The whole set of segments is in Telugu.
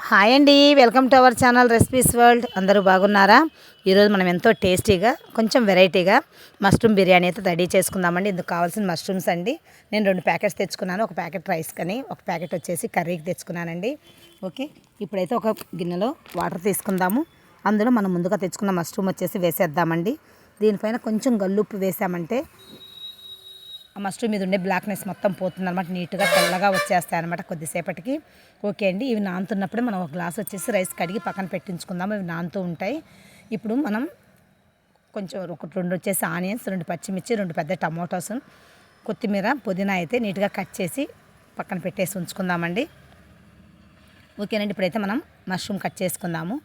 హాయ్ అండి, welcome to our channel recipes world. అందరూ బాగున్నారా? ఈరోజు మనం ఎంతో టేస్టీగా కొంచెం వెరైటీగా మష్రూమ్ బిర్యానీ అయితే రెడీ చేసుకుందామండి. ఇందుకు కావాల్సిన మష్రూమ్స్ అండి. నేను 2 ప్యాకెట్స్ తెచ్చుకున్నాను. ఒక ప్యాకెట్ రైస్ కానీ ఒక ప్యాకెట్ వచ్చేసి కర్రీకి తెచ్చుకున్నానండి. ఓకే, ఇప్పుడైతే ఒక గిన్నెలో వాటర్ తీసుకుందాము. అందులో మనం ముందుగా తెచ్చుకున్న మష్రూమ్ వచ్చేసి వేసేద్దామండి. దీనిపైన కొంచెం గల్లుప్పు వేసామంటే ఆ మష్రూమ్ మీద ఉండే బ్లాక్నెస్ మొత్తం పోతుంది అనమాట. నీట్గా తెల్లగా వచ్చేస్తాయి అనమాట కొద్దిసేపటికి. ఓకే అండి, ఇవి నానుతున్నప్పుడే మనం ఒక గ్లాస్ వచ్చేసి రైస్ కడిగి పక్కన పెట్టించుకుందాం. ఇవి నానుతూ ఉంటాయి. ఇప్పుడు మనం కొంచెం ఒక 2 వచ్చేసి ఆనియన్స్, 2 పచ్చిమిర్చి, 2 పెద్ద టమోటాస్, కొత్తిమీర, పుదీనా అయితే నీట్గా కట్ చేసి పక్కన పెట్టేసి ఉంచుకుందామండి. ఓకేనండి, ఇప్పుడైతే మనం మష్రూమ్ కట్ చేసుకుందాము.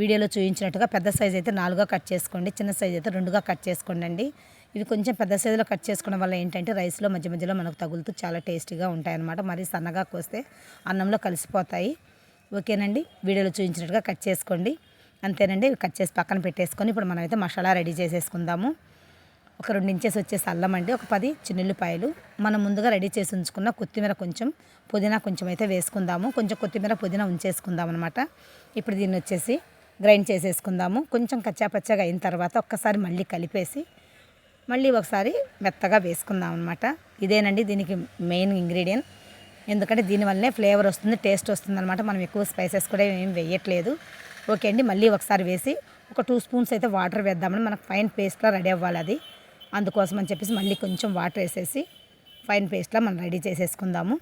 వీడియోలో చూపించినట్టుగా పెద్ద సైజ్ అయితే 4గా కట్ చేసుకోండి, చిన్న సైజ్ అయితే 2గా కట్ చేసుకోండి అండి. ఇవి కొంచెం పెద్ద సైజులో కట్ చేసుకోవడం వల్ల ఏంటంటే రైస్లో మధ్య మధ్యలో మనకు తగులుతూ చాలా టేస్టీగా ఉంటాయన్నమాట. మరీ సన్నగా కోస్తే అన్నంలో కలిసిపోతాయి. ఓకేనండి, వీడియోలో చూపించినట్టుగా కట్ చేసుకోండి. అంతేనండి, ఇవి కట్ చేసి పక్కన పెట్టేసుకొని ఇప్పుడు మనమైతే మసాలా రెడీ చేసేసుకుందాము. ఒక 2 ఇంచెస్ వచ్చేసి అల్లం అండి, ఒక 10 చిన్నుల్లిపాయలు, మనం ముందుగా రెడీ చేసి ఉంచుకున్న కొత్తిమీర కొంచెం, పుదీనా కొంచెం అయితే వేసుకుందాము. కొంచెం కొత్తిమీర పుదీనా ఉంచేసుకుందాం అనమాట. ఇప్పుడు దీన్ని వచ్చేసి గ్రైండ్ చేసేసుకుందాము. కొంచెం కచ్చాపచ్చగా అయిన తర్వాత ఒక్కసారి మళ్ళీ కలిపేసి మళ్ళీ ఒకసారి మెత్తగా వేసుకుందాం అనమాట. ఇదేనండి దీనికి మెయిన్ ఇంగ్రీడియంట్. ఎందుకంటే దీనివల్లనే ఫ్లేవర్ వస్తుంది, టేస్ట్ వస్తుంది అనమాట. మనం ఎక్కువ స్పైసెస్ కూడా ఏం వేయట్లేదు. ఓకే అండి, మళ్ళీ ఒకసారి వేసి ఒక 2 స్పూన్స్ అయితే వాటర్ వేద్దామని, మనకు ఫైన్ పేస్ట్లా రెడీ అవ్వాలి అది. అందుకోసం అని చెప్పేసి మళ్ళీ కొంచెం వాటర్ వేసేసి ఫైన్ పేస్ట్లా మనం రెడీ చేసేసుకుందాము.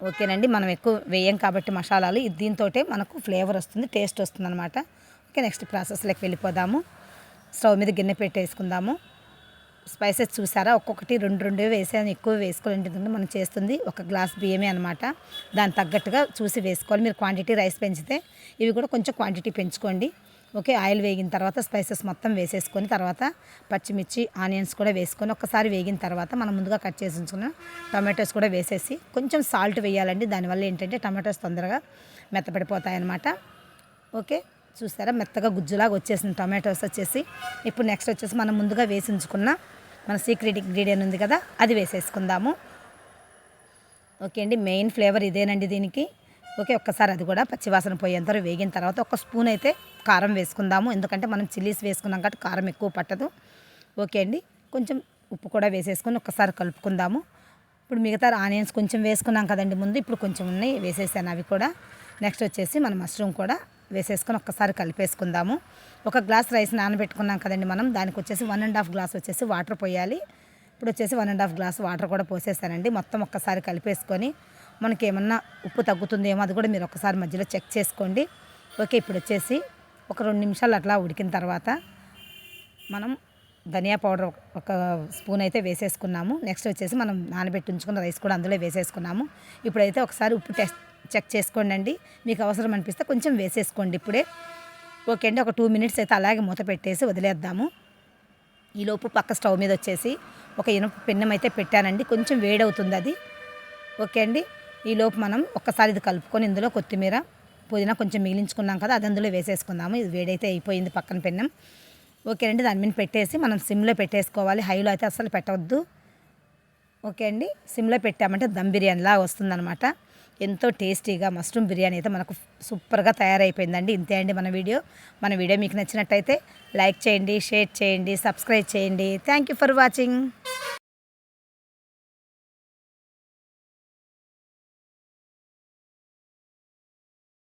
ఓకేనండి, మనం ఎక్కువ వేయం కాబట్టి మసాలాలు దీంతోటే మనకు ఫ్లేవర్ వస్తుంది, టేస్ట్ వస్తుంది అనమాట. ఓకే, నెక్స్ట్ ప్రాసెస్లోకి వెళ్ళిపోదాము. స్టవ్ మీద గిన్నె పెట్టేసుకుందాము. స్పైసెస్ చూసారా, ఒక్కొక్కటి 2 వేసాను, ఎక్కువ వేసుకోవాలంటే ఎందుకంటే మనం చేస్తుంది 1 గ్లాస్ బియ్యమే అనమాట. దానికి తగ్గట్టుగా చూసి వేసుకోవాలి. మీరు క్వాంటిటీ రైస్ పెంచితే ఇవి కూడా కొంచెం క్వాంటిటీ పెంచుకోండి. ఓకే, ఆయిల్ వేగిన తర్వాత స్పైసెస్ మొత్తం వేసేసుకొని తర్వాత పచ్చిమిర్చి, ఆనియన్స్ కూడా వేసుకొని ఒక్కసారి వేగిన తర్వాత మనం ముందుగా కట్ చేసి ఉంచుకున్న టమాటోస్ కూడా వేసేసి కొంచెం సాల్ట్ వేయాలండి. దానివల్ల ఏంటంటే టమాటోస్ తొందరగా మెత్తపడిపోతాయన్నమాట. ఓకే, చూసారా మెత్తగా గుజ్జులాగా వచ్చేసింది టమాటోస్ వచ్చేసి. ఇప్పుడు నెక్స్ట్ వచ్చేసి మనం ముందుగా వేసి ఉంచుకున్న మన సీక్రెట్ ఇంగ్రీడియంట్ ఉంది కదా, అది వేసేసుకుందాము. ఓకే అండి, మెయిన్ ఫ్లేవర్ ఇదేనండి దీనికి. ఓకే, ఒక్కసారి అది కూడా పచ్చివాసన పోయేంత వేగిన తర్వాత 1 స్పూన్ అయితే కారం వేసుకుందాము. ఎందుకంటే మనం చిల్లీస్ వేసుకున్నాం కాబట్టి కారం ఎక్కువ పట్టదు. ఓకే అండి, కొంచెం ఉప్పు కూడా వేసేసుకొని ఒక్కసారి కలుపుకుందాము. ఇప్పుడు మిగతా ఆనియన్స్ కొంచెం వేసుకున్నాం కదండి ముందు, ఇప్పుడు కొంచెం ఉన్నాయి వేసేసాను అవి కూడా. నెక్స్ట్ వచ్చేసి మన మష్రూమ్ కూడా వేసేసుకొని ఒక్కసారి కలిపేసుకుందాము. 1 గ్లాస్ రైస్ నానబెట్టుకున్నాం కదండి మనం, దానికి వచ్చేసి 1.5 గ్లాస్ వచ్చేసి వాటర్ పోయాలి. ఇప్పుడు వచ్చేసి 1.5 గ్లాస్ వాటర్ కూడా పోసేసానండి. మొత్తం ఒక్కసారి కలిపేసుకొని మనకి ఏమన్నా ఉప్పు తగ్గుతుందేమో అది కూడా మీరు ఒకసారి మధ్యలో చెక్ చేసుకోండి. ఓకే, ఇప్పుడు వచ్చేసి ఒక 2 నిమిషాలు అట్లా ఉడికిన తర్వాత మనం ధనియా పౌడర్ 1 స్పూన్ అయితే వేసేసుకున్నాము. నెక్స్ట్ వచ్చేసి మనం నానబెట్టి ఉంచుకున్న రైస్ కూడా అందులో వేసేసుకున్నాము. ఇప్పుడైతే ఒకసారి ఉప్పు చెక్ చేసుకోండి అండి. మీకు అవసరం అనిపిస్తే కొంచెం వేసేసుకోండి ఇప్పుడే. ఓకే అండి, ఒక 2 మినిట్స్ అయితే అలాగే మూత పెట్టేసి వదిలేద్దాము. ఈలోపు పక్క స్టవ్ మీద వచ్చేసి ఒక ఇనుప పెన్నం అయితే పెట్టానండి, కొంచెం వేడవుతుంది అది. ఓకే అండి, ఈలోపు మనం ఒక్కసారి ఇది కలుపుకొని ఇందులో కొత్తిమీర, పుదీనా కొంచెం మిగిలించుకున్నాం కదా, అది అందులో వేసేసుకుందాము. ఇది వేడైతే అయిపోయింది పక్కన పెన్నం. ఓకే అండి, దాని మీద పెట్టేసి మనం సిమ్లో పెట్టేసుకోవాలి, హైలో అయితే అస్సలు పెట్టవద్దు. ఓకే అండి, సిమ్లో పెట్టామంటే దమ్ బిర్యానీలా వస్తుందన్నమాట. ఎంతో టేస్టీగా మష్రూమ్ బిర్యానీ అయితే మనకు సూపర్గా తయారైపోయిందండి. ఇంతే అండి మన వీడియో మీకు నచ్చినట్టయితే లైక్ చేయండి, షేర్ చేయండి, సబ్స్క్రైబ్ చేయండి. Thank you for watching.